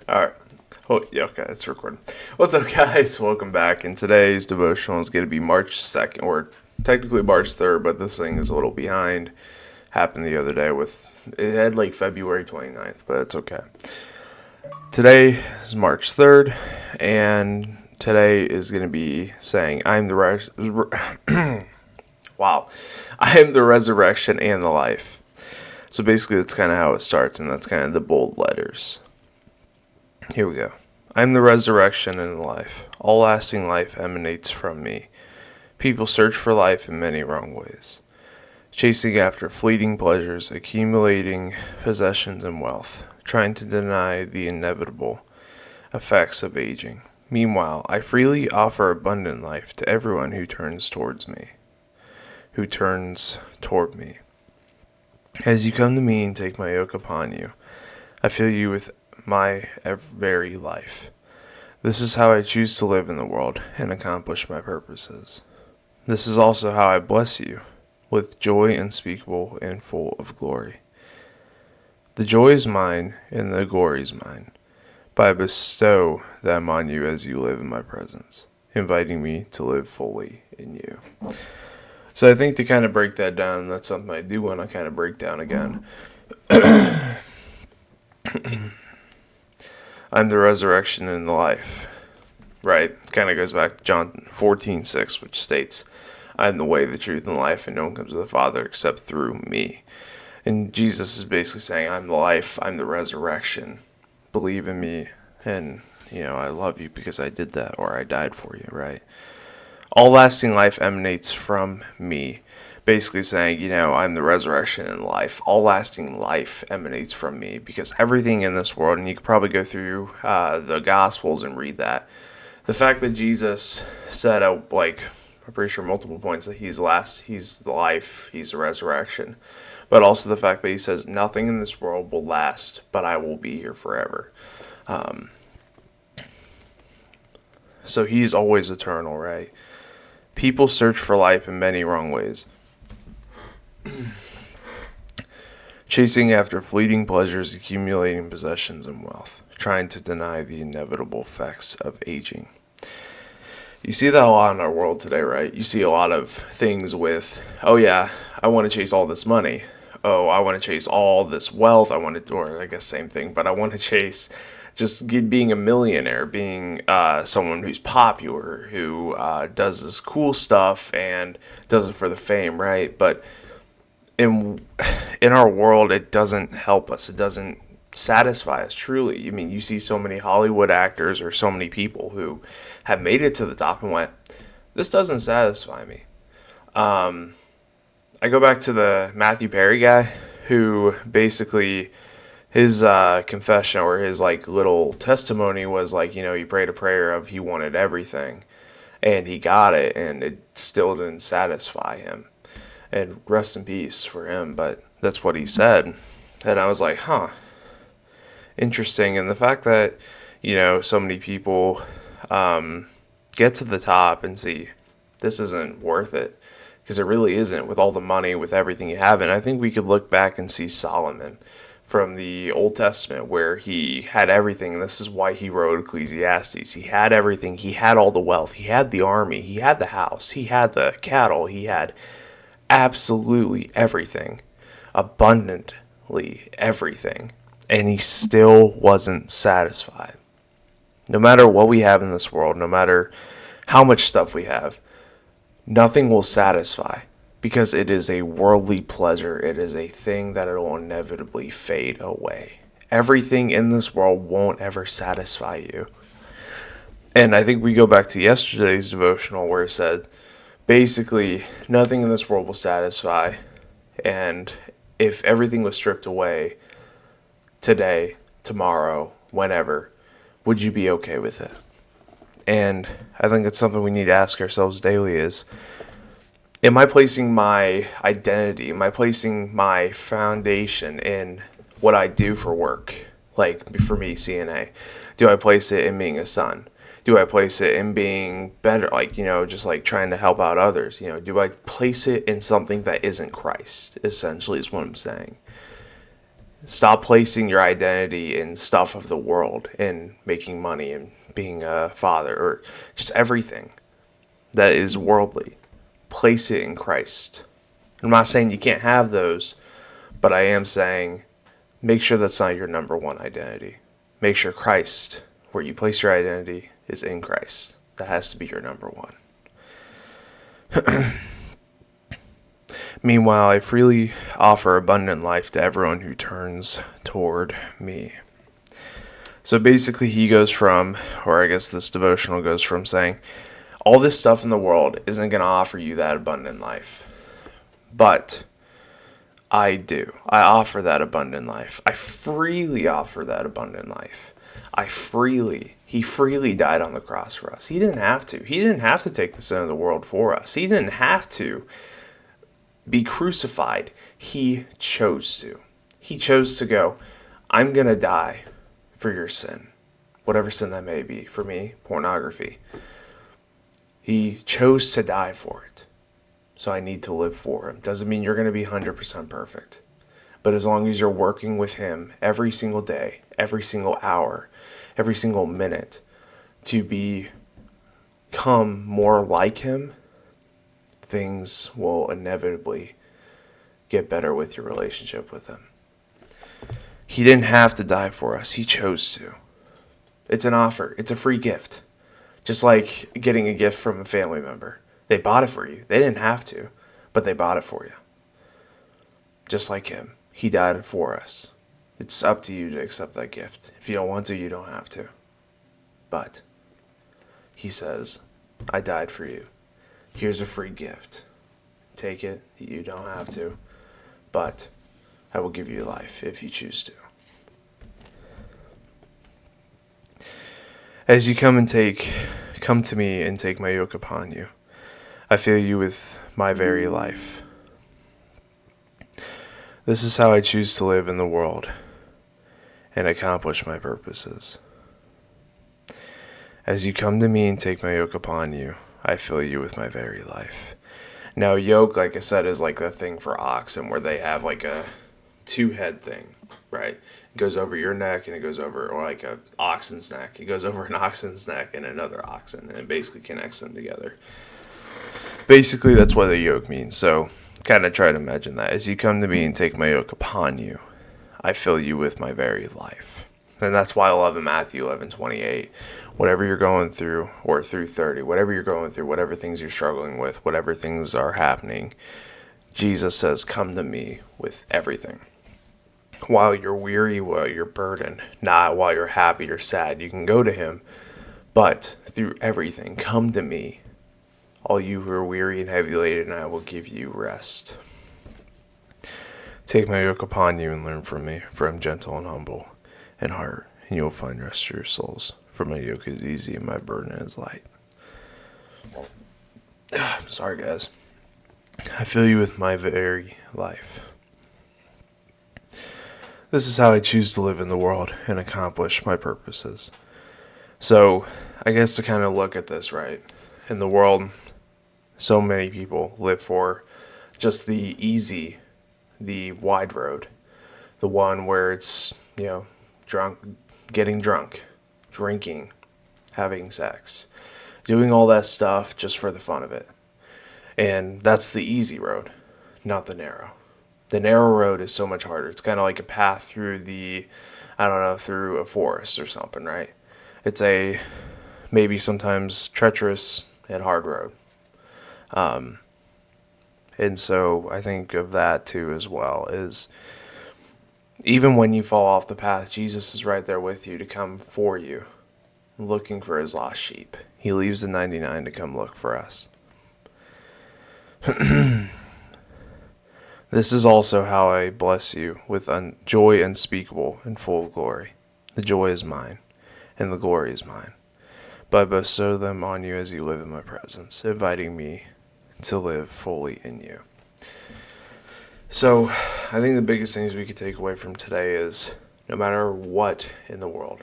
Alright. Oh, yeah, okay, it's recording. What's up, guys? Welcome back. And today's devotional is going to be March 2nd, or technically March 3rd, but this thing is a little behind. Happened the other day it had like February 29th, but it's okay. Today is March 3rd, and today is going to be saying, wow. I am the resurrection and the life. So basically, that's kind of how it starts, and that's kind of the bold letters. Here we go. I am the resurrection and the life. All lasting life emanates from me. People search for life in many wrong ways, chasing after fleeting pleasures, accumulating possessions and wealth, trying to deny the inevitable effects of aging. Meanwhile, I freely offer abundant life to everyone who turns toward me. As you come to me and take my yoke upon you, I fill you with my very life. This is how I choose to live in the world and accomplish my purposes. This is also how I bless you, with joy unspeakable and full of glory. The joy is mine and the glory is mine, but I bestow them on you as you live in my presence, inviting me to live fully in you. So I think to kind of break that down, that's something I do want to kind of break down again. I'm the resurrection and the life, right? Kind of goes back to John 14:6, which states, I am the way, the truth, and the life, and no one comes to the Father except through me. And Jesus is basically saying, I'm the life, I'm the resurrection. Believe in me, and, I love you because I did that, or I died for you, right? All lasting life emanates from me. Basically saying, I'm the resurrection and life. All lasting life emanates from me, because everything in this world, and you could probably go through the Gospels and read that. The fact that Jesus said, I'm pretty sure multiple points, that he's the life, he's the resurrection. But also the fact that he says, nothing in this world will last, but I will be here forever. So he's always eternal, right? People search for life in many wrong ways, chasing after fleeting pleasures, accumulating possessions and wealth, trying to deny the inevitable effects of aging. You see that a lot in our world today, right? You see a lot of things with, oh yeah, I want to chase all this money. Oh, I want to chase all this wealth. Or I guess same thing, but I want to chase being a millionaire, being someone who's popular, who does this cool stuff and does it for the fame, right? But in our world, it doesn't help us. It doesn't satisfy us truly. I mean, you see so many Hollywood actors or so many people who have made it to the top and went, this doesn't satisfy me. I go back to the Matthew Perry guy, who basically his confession, or his little testimony, was he prayed a prayer of he wanted everything and he got it, and it still didn't satisfy him. And rest in peace for him, but that's what he said. And I was like, interesting. And the fact that, so many people get to the top and see this isn't worth it, because it really isn't, with all the money, with everything you have. And I think we could look back and see Solomon from the Old Testament, where he had everything. And this is why he wrote Ecclesiastes. He had everything. He had all the wealth. He had the army. He had the house. He had the cattle. He had absolutely everything, abundantly everything, and he still wasn't satisfied. No matter what we have in this world, no matter how much stuff we have, nothing will satisfy, because it is a worldly pleasure. It is a thing that it will inevitably fade away. Everything in this world won't ever satisfy you. And I think we go back to yesterday's devotional, where it said, basically, nothing in this world will satisfy, and if everything was stripped away today, tomorrow, whenever, would you be okay with it? And I think it's something we need to ask ourselves daily is, am I placing my identity, am I placing my foundation in what I do for work? Like, for me, CNA. Do I place it in being a son? Do I place it in being better, trying to help out others? Do I place it in something that isn't Christ, essentially, is what I'm saying. Stop placing your identity in stuff of the world and making money and being a father or just everything that is worldly. Place it in Christ. I'm not saying you can't have those, but I am saying make sure that's not your number one identity. Make sure Christ, where you place your identity, is in Christ. That has to be your number one. Meanwhile, I freely offer abundant life to everyone who turns toward me. So basically, he goes from, or I guess this devotional goes from saying, all this stuff in the world isn't going to offer you that abundant life. But I do. I offer that abundant life. I freely offer that abundant life. He freely died on the cross for us. He didn't have to. He didn't have to take the sin of the world for us. He didn't have to be crucified. He chose to. He chose to go, I'm going to die for your sin. Whatever sin that may be. For me, pornography. He chose to die for it. So I need to live for him. Doesn't mean you're going to be 100% perfect. But as long as you're working with him every single day, every single hour, every single minute to become more like him, things will inevitably get better with your relationship with him. He didn't have to die for us. He chose to. It's an offer. It's a free gift. Just like getting a gift from a family member. They bought it for you. They didn't have to, but they bought it for you. Just like him. He died for us. It's up to you to accept that gift. If you don't want to, you don't have to. But he says, I died for you. Here's a free gift. Take it. You don't have to. But I will give you life if you choose to. As you come to me and take my yoke upon you, I fill you with my very life. This is how I choose to live in the world and accomplish my purposes. As you come to me and take my yoke upon you, I fill you with my very life. Now, yoke, like I said, is like the thing for oxen where they have like a two-head thing, right? It goes over your neck and it goes over, or like a oxen's neck. It goes over an oxen's neck and another oxen, and it basically connects them together. Basically, that's what the yoke means. So, kind of try to imagine that. As you come to me and take my yoke upon you, I fill you with my very life. And that's why I love in Matthew 11:28. Whatever you're going through, or through 30, whatever you're going through, whatever things you're struggling with, whatever things are happening, Jesus says, come to me with everything. While you're weary, while you're burdened, not while you're happy or sad, you can go to him. But through everything, come to me, all you who are weary and heavy laden, and I will give you rest. Take my yoke upon you and learn from me, for I am gentle and humble in heart, and you will find rest for your souls. For my yoke is easy and my burden is light. Sorry, guys. I fill you with my very life. This is how I choose to live in the world and accomplish my purposes. So, I guess to kind of look at this, right? In the world, so many people live for just the easy, the wide road. The one where it's, getting drunk, drinking, having sex, doing all that stuff just for the fun of it. And that's the easy road, not the narrow. The narrow road is so much harder. It's kind of like a path through through a forest or something, right? It's a maybe sometimes treacherous and hard road. And so I think of that too as well, is even when you fall off the path, Jesus is right there with you to come for you, looking for his lost sheep. He leaves the 99 to come look for us. This is also how I bless you with joy unspeakable and full of glory. The joy is mine, and the glory is mine. But I bestow them on you as you live in my presence, inviting me to live fully in you. So, I think the biggest things we could take away from today is, no matter what in the world,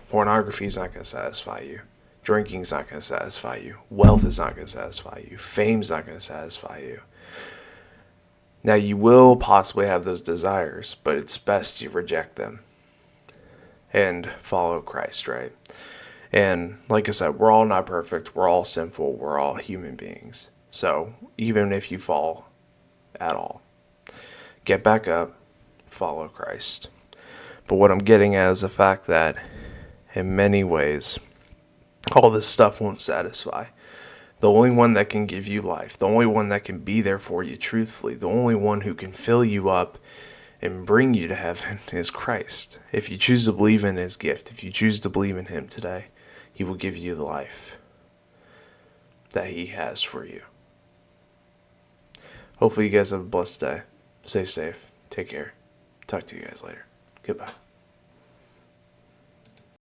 pornography is not going to satisfy you. Drinking is not going to satisfy you. Wealth is not going to satisfy you. Fame is not going to satisfy you. Now, you will possibly have those desires, but it's best you reject them and follow Christ, right? And like I said, we're all not perfect. We're all sinful. We're all human beings. So even if you fall at all, get back up, follow Christ. But what I'm getting at is the fact that in many ways, all this stuff won't satisfy. The only one that can give you life, the only one that can be there for you truthfully, the only one who can fill you up and bring you to heaven is Christ. If you choose to believe in his gift, if you choose to believe in him today, he will give you the life that he has for you. Hopefully you guys have a blessed day. Stay safe. Take care. Talk to you guys later. Goodbye.